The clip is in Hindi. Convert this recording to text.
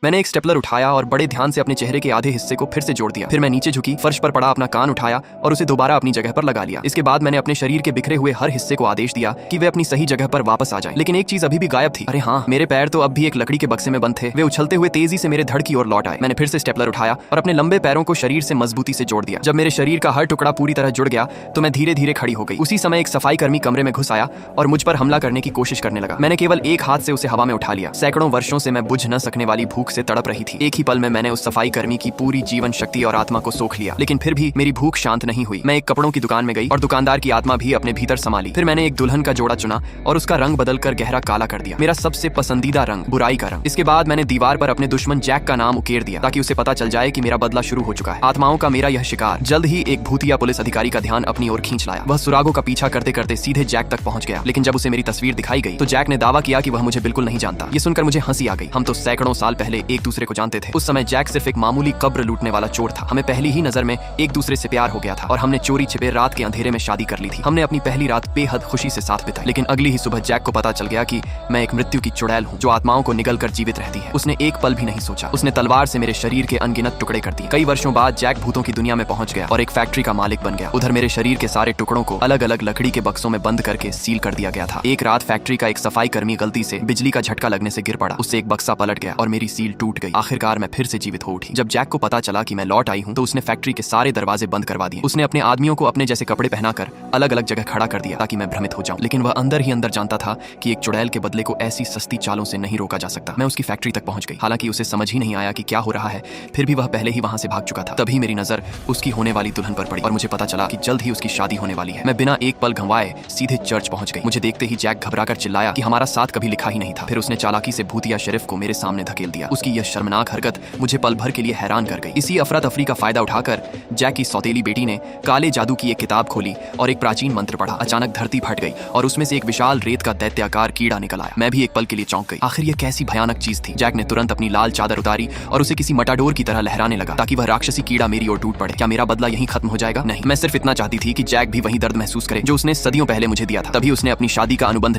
मैंने एक स्टेपलर उठाया और बड़े ध्यान से अपने चेहरे के आधे हिस्से को फिर से जोड़ दिया। फिर मैं नीचे झुकी, फर्श पर पड़ा अपना कान उठाया और उसे दोबारा अपनी जगह पर लगा लिया। इसके बाद मैंने अपने शरीर के बिखरे हुए हर हिस्से को आदेश दिया कि वे अपनी सही जगह पर वापस आ जाएं। लेकिन एक चीज अभी भी गायब थी। अरे हाँ, मेरे पैर तो अब भी एक लकड़ी के बक्से में बंद थे। वे उछलते हुए तेजी से मेरे धड़ की ओर लौट आए। मैंने फिर से स्टेपलर उठाया और अपने लंबे पैरों को शरीर से मजबूती से जोड़ दिया। जब मेरे शरीर का हर टुकड़ा पूरी तरह जुड़ गया तो मैं धीरे धीरे खड़ी हो गई। उसी समय एक सफाई कर्मी कमरे में घुस आया और मुझ पर हमला करने की कोशिश करने लगा। मैंने केवल एक हाथ से उसे हवा में उठा लिया। सैकड़ों वर्षों से मैं बुझ न सकने वाली भूख से तड़प रही थी। एक ही पल में मैंने उस सफाई कर्मी की पूरी जीवन शक्ति और आत्मा को सोख लिया। लेकिन फिर भी मेरी भूख शांत नहीं हुई। मैं एक कपड़ों की दुकान में गई और दुकानदार की आत्मा भी अपने भीतर समा ली। फिर मैंने एक दुल्हन का जोड़ा चुना और उसका रंग बदलकर गहरा काला कर दिया, मेरा सबसे पसंदीदा रंग, बुराई का रंग। इसके बाद मैंने दीवार पर अपने दुश्मन जैक का नाम उकेर दिया ताकि उसे पता चल जाए कि मेरा बदला शुरू हो चुका है। आत्माओं का मेरा यह शिकार जल्द ही एक भूतिया पुलिस अधिकारी का ध्यान अपनी ओर खींच लाया। वह सुरागों का पीछा करते करते सीधे जैक तक पहुंच गया। लेकिन जब उसे मेरी तस्वीर दिखाई गई तो जैक ने दावा किया कि वह मुझे बिल्कुल नहीं जानता। ये सुनकर मुझे हंसी आ गई। हम तो सैकड़ों साल पहले एक दूसरे को जानते थे। उस समय जैक सिर्फ एक मामूली कब्र लूटने वाला चोर था। हमें पहली ही नजर में एक दूसरे से प्यार हो गया था और हमने चोरी छिपे रात के अंधेरे में शादी कर ली थी। हमने अपनी पहली रात बेहद खुशी से साथ बिताई। लेकिन अगली ही सुबह जैक को पता चल गया कि मैं एक मृत्यु की चुड़ैल हूँ जो आत्माओं को निगल कर जीवित रहती है। उसने एक पल भी नहीं सोचा। उसने तलवार से मेरे शरीर के अनगिनत टुकड़े कर दिए। कई वर्षों बाद जैक भूतों की दुनिया में पहुंच गया और एक फैक्ट्री का मालिक बन गया। उधर मेरे शरीर के सारे टुकड़ों को अलग अलग लकड़ी के बक्सों में बंद करके सील कर दिया गया था। एक रात फैक्ट्री का एक सफाई कर्मी गलती से बिजली का झटका लगने से गिर पड़ा। उससे एक बक्सा पलट गया और मेरी सील टूट गई। आखिरकार मैं फिर से जीवित हो उठी। जब जैक को पता चला कि मैं लौट आई हूँ तो उसने फैक्ट्री के सारे दरवाजे बंद करवा दिए। उसने अपने आदमियों को अपने जैसे कपड़े पहनाकर अलग अलग जगह खड़ा कर दिया ताकि मैं भ्रमित हो जाऊं। लेकिन वह अंदर ही अंदर जानता था कि एक चुड़ैल के बदले को ऐसी सस्ती चालों से नहीं रोका जा सकता। मैं उसकी फैक्ट्री तक पहुंच गई। हालांकि उसे समझ ही नहीं आया कि क्या हो रहा है। फिर भी वह पहले ही वहां से भाग चुका था। तभी मेरी नजर उसकी होने वाली दुल्हन पर पड़ी और मुझे पता चला कि जल्द ही उसकी शादी होने वाली है। मैं बिना एक पल गंवाए सीधे चर्च पहुंच गई। मुझे देखते ही जैक घबराकर चिल्लाया कि हमारा साथ कभी लिखा ही नहीं था। फिर उसने चालाकी से भूतिया शरीफ को मेरे सामने धकेल दिया। उसकी यह शर्मनाक हरकत मुझे पल भर के लिए हैरान कर गई। इसी अफरा तफरी का फायदा उठाकर जैक की सौतेली बेटी ने काले जादू की एक किताब खोली और एक प्राचीन मंत्र पढ़ा। अचानक धरती फट गई और उसमें से एक विशाल रेत का दैत्याकार कीड़ा निकल आया। मैं भी एक पल के लिए चौंक गई। आखिर यह कैसी भयानक चीज थी। जैक ने तुरंत अपनी लाल चादर उतारी और उसे किसी मटाडोर की तरह लहराने लगा ताकि वह राक्षसी कीड़ा मेरी ओर टूट पड़े। क्या मेरा बदला यहीं खत्म हो जाएगा? नहीं, मैं सिर्फ इतना चाहती थी कि जैक भी वही दर्द महसूस करे जो उसने सदियों पहले मुझे दिया था। तभी उसने अपनी शादी का अनुबंध